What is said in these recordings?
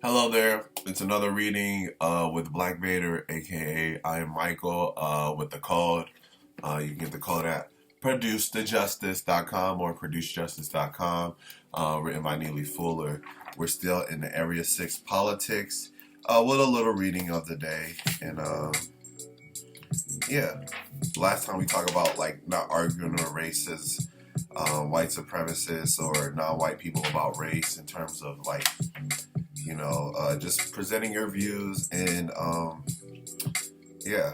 Hello there. It's another reading with Black Vader, aka I am Michael, with the code. You can get the code at producethejustice.com or producejustice.com, written by Neely Fullers. We're still in the Area 6 politics with a little reading of the day. And yeah, last time we talked about like not arguing with racist, white supremacists or non-white people about race in terms of like just presenting your views and yeah,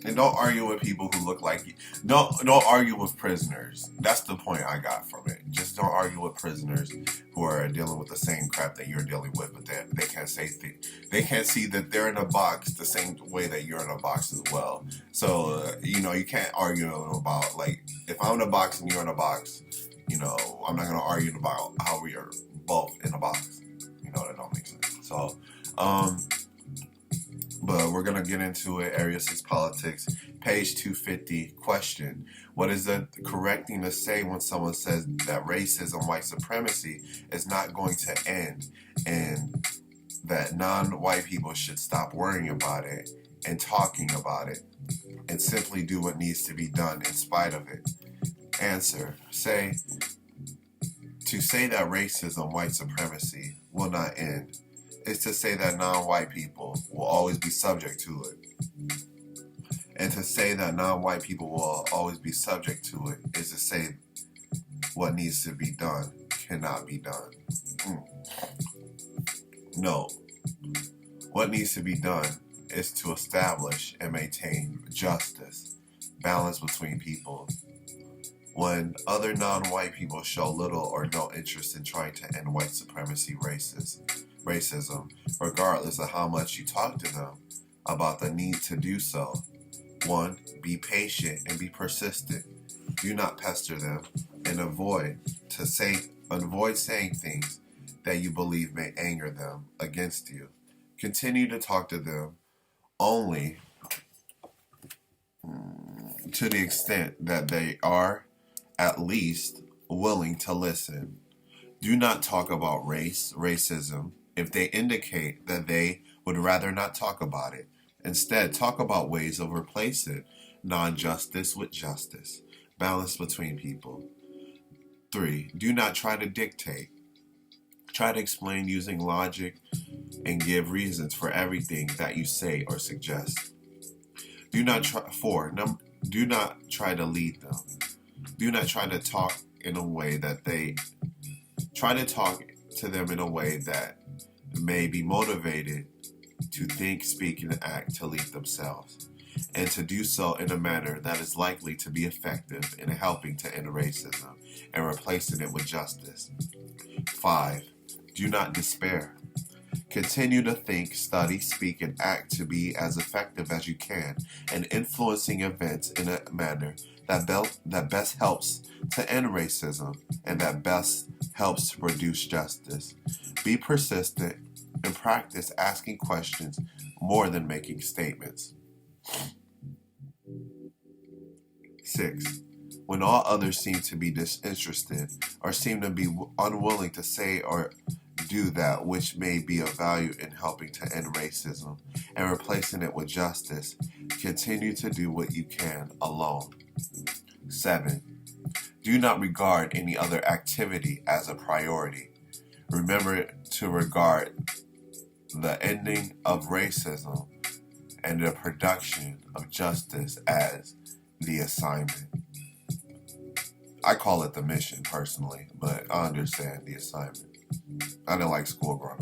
and don't argue with people who look like you. Don't argue with prisoners. That's the point I got from it. Just don't argue with prisoners who are dealing with the same crap that you're dealing with, but they can't say they can't see that they're in a box the same way that you're in a box as well. So you can't argue about like if I'm in a box and you're in a box. I'm not gonna argue about how we are both in a box. That don't make sense. So, but we're going to get into it. Area 6 politics, page 250. Question: what is the correct thing to say when someone says that racism, white supremacy is not going to end and that non-white people should stop worrying about it and talking about it and simply do what needs to be done in spite of it? Answer: to say that racism, white supremacy will not end is to say that non-white people will always be subject to it. And to say that non-white people will always be subject to it is to say what needs to be done cannot be done. No. What needs to be done is to establish and maintain justice, balance between people. When other non-white people show little or no interest in trying to end white supremacy racism, regardless of how much you talk to them about the need to do so. 1. Be patient and be persistent. Do not pester them and avoid saying things that you believe may anger them against you. Continue to talk to them only to the extent that they are at least willing to listen. Do not talk about racism, if they indicate that they would rather not talk about it. Instead, talk about ways of replacing non-justice with justice, balance between people. 3. Do not try to dictate. Try to explain using logic and give reasons for everything that you say or suggest. Do not try to lead them. Do not try to talk in a way that try to talk to them in a way that may be motivated to think, speak, and act to lead themselves, and to do so in a manner that is likely to be effective in helping to end racism and replacing it with justice. 5. Do not despair. Continue to think, study, speak, and act to be as effective as you can in influencing events in a manner that best helps to end racism and that best helps to produce justice. Be persistent and practice asking questions more than making statements. 6. When all others seem to be disinterested or seem to be unwilling to say or do that which may be of value in helping to end racism and replacing it with justice, continue to do what you can alone. 7. Do not regard any other activity as a priority. Remember to regard the ending of racism and the production of justice as the assignment. I call it the mission personally, but I understand the assignment. I didn't like school growing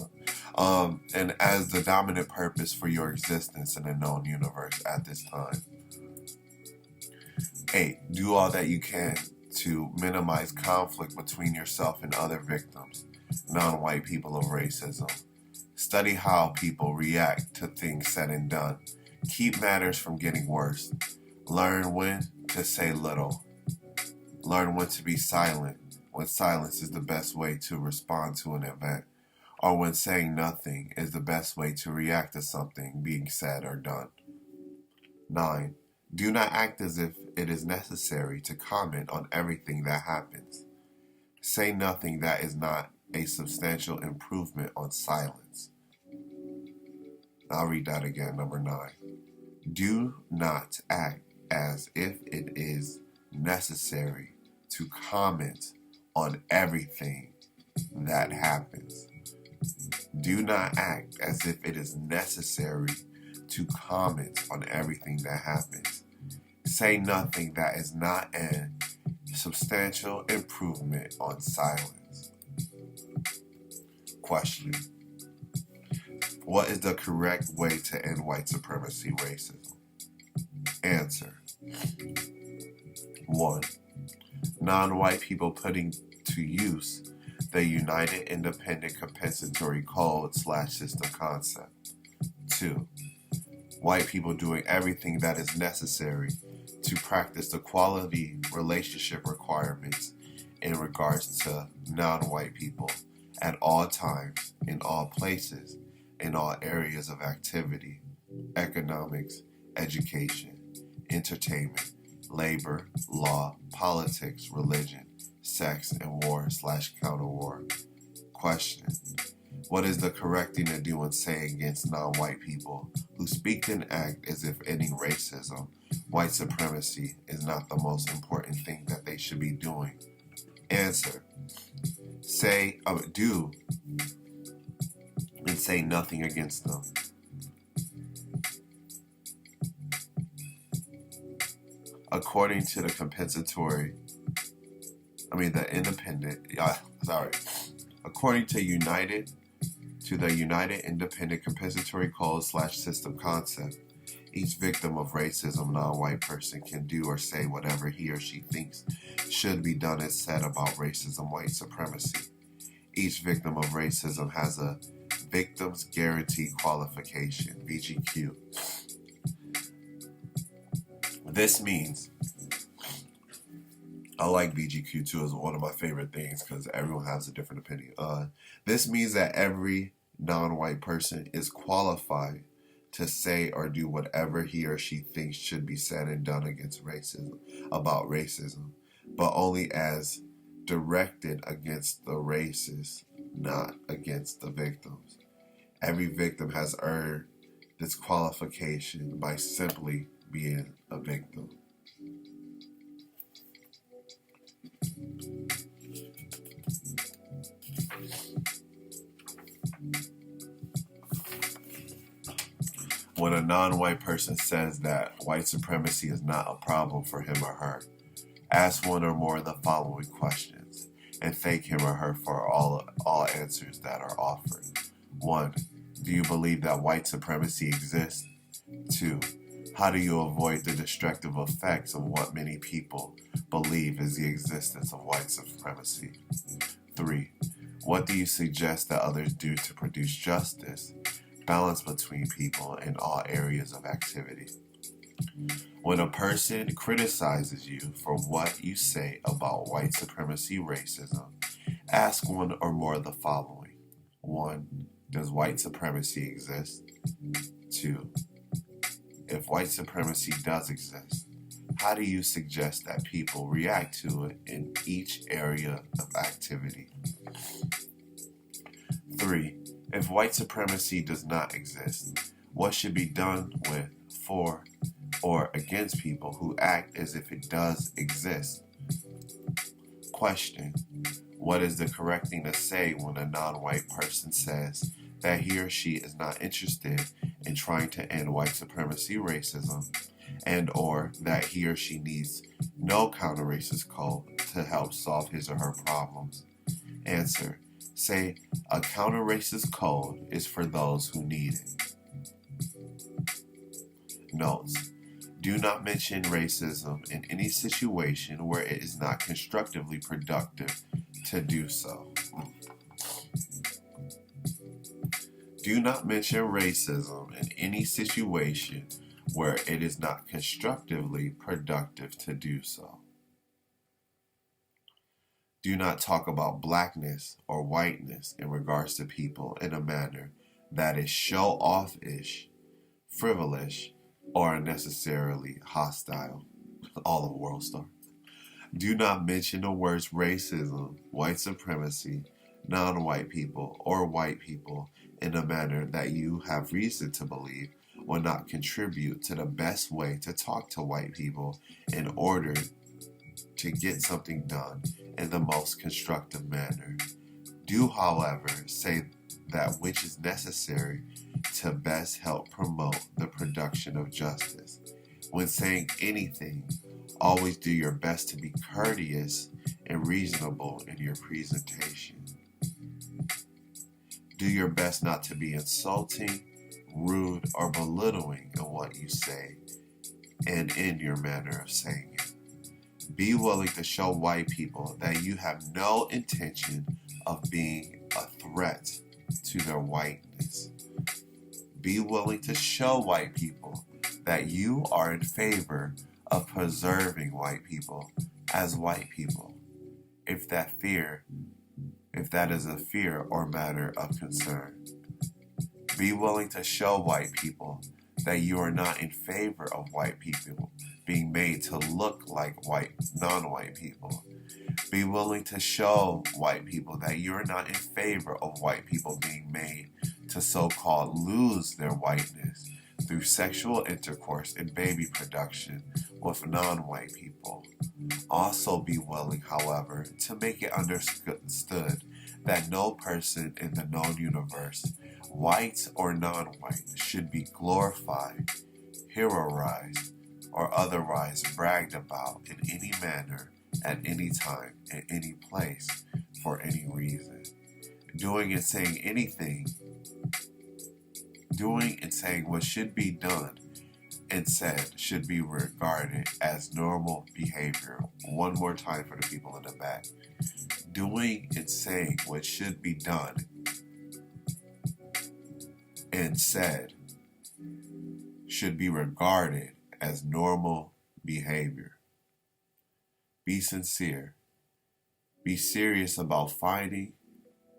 up. And as the dominant purpose for your existence in the known universe at this time. 8. Do all that you can to minimize conflict between yourself and other victims, non-white people of racism. Study how people react to things said and done. Keep matters from getting worse. Learn when to say little. Learn when to be silent, when silence is the best way to respond to an event, or when saying nothing is the best way to react to something being said or done. 9. Do not act as if it is necessary to comment on everything that happens. Say nothing that is not a substantial improvement on silence. I'll read that again, number 9. Do not act as if it is necessary to comment on everything that happens. Do not act as if it is necessary to comment on everything that happens. Say nothing that is not an substantial improvement on silence. Question. What is the correct way to end white supremacy racism? Answer. 1. Non-white people putting to use the United Independent Compensatory Code / system concept. 2. White people doing everything that is necessary to practice the quality relationship requirements in regards to non-white people at all times, in all places, in all areas of activity, economics, education, entertainment, labor, law, politics, religion, sex, and war / counter-war. Question. What is the correct thing to do and say against non-white people who speak and act as if ending racism, white supremacy, is not the most important thing that they should be doing? Answer. Do and say nothing against them. According to According to the United Independent Compensatory Code / system concept, each victim of racism, non-white person, can do or say whatever he or she thinks should be done and said about racism, white supremacy. Each victim of racism has a Victims Guarantee Qualification, VGQ. This means, I like VGQ too, as one of my favorite things because everyone has a different opinion. This means that every non-white person is qualified to say or do whatever he or she thinks should be said and done about racism, but only as directed against the racist, not against the victims. Every victim has earned this qualification by simply being a victim. When a non-white person says that white supremacy is not a problem for him or her, ask one or more of the following questions and thank him or her for all answers that are offered. 1. Do you believe that white supremacy exists? 2. How do you avoid the destructive effects of what many people believe is the existence of white supremacy? 3. What do you suggest that others do to produce justice, balance between people in all areas of activity? When a person criticizes you for what you say about white supremacy racism, ask one or more of the following. 1. Does white supremacy exist? 2. If white supremacy does exist, how do you suggest that people react to it in each area of activity? 3. If white supremacy does not exist, what should be done with, for, or against people who act as if it does exist? Question. What is the correct thing to say when a non-white person says that he or she is not interested in trying to end white supremacy racism, and or that he or she needs no counter-racist code to help solve his or her problems? Answer. Say a counter-racist code is for those who need it. Notes. Do not mention racism in any situation where it is not constructively productive to do so. Do not mention racism in any situation where it is not constructively productive to do so. Do not talk about blackness or whiteness in regards to people in a manner that is show-off-ish, frivolous, or unnecessarily hostile. All of World Star. Do not mention the words racism, white supremacy, non-white people or white people in a manner that you have reason to believe will not contribute to the best way to talk to white people in order to get something done in the most constructive manner. Do, however, say that which is necessary to best help promote the production of justice. When saying anything, always do your best to be courteous and reasonable in your presentation. Do your best not to be insulting, rude, or belittling in what you say and in your manner of saying it. Be willing to show white people that you have no intention of being a threat to their whiteness. Be willing to show white people that you are in favor of preserving white people as white people, if that is a fear or matter of concern. Be willing to show white people that you are not in favor of white people being made to look like non-white people. Be willing to show white people that you're not in favor of white people being made to so-called lose their whiteness through sexual intercourse and baby production with non-white people. Also be willing, however, to make it understood that no person in the known universe, white or non-white, should be glorified, heroized, or otherwise bragged about in any manner, at any time, in any place, for any reason. Doing and saying what should be done and said should be regarded as normal behavior. One more time for the people in the back. Doing and saying what should be done and said should be regarded as normal behavior. Be sincere. Be serious about fighting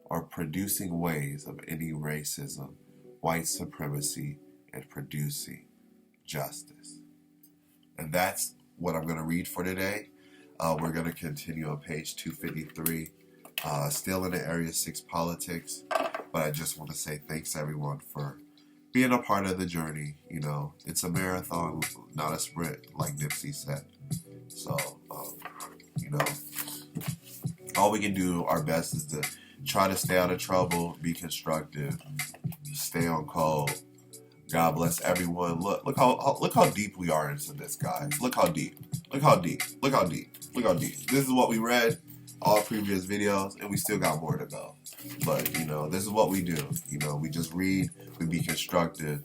or producing ways of any racism, white supremacy, and producing justice. And that's what I'm going to read for today. We're going to continue on page 253, still in the Area 6 politics, but I just want to say thanks everyone for being a part of the journey. You know, it's a marathon, not a sprint, like Nipsey said. So, you know, all we can do our best is to try to stay out of trouble, be constructive, stay on code. God bless everyone. Look how deep we are into this, guys. Look how deep. Look how deep. Look how deep. Look how deep. This is what we read all previous videos, and we still got more to go. But, you know, this is what we do. You know, we just read, we be constructive,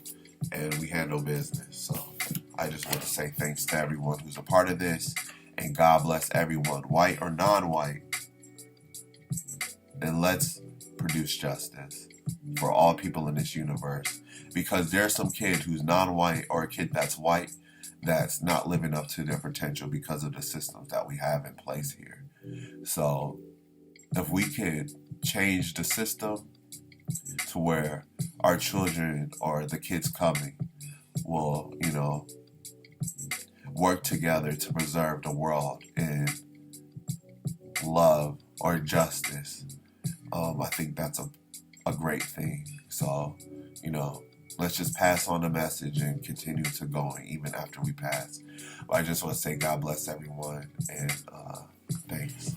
and we handle business. So I just want to say thanks to everyone who's a part of this, and God bless everyone, white or non-white. And let's produce justice for all people in this universe. Because there's some kid who's non-white or a kid that's white that's not living up to their potential because of the systems that we have in place here. So if we could change the system to where our children or the kids coming will, you know, work together to preserve the world in love or justice, I think that's a great thing. So, you know, let's just pass on the message and continue to going even after we pass. But I just want to say God bless everyone, and thanks.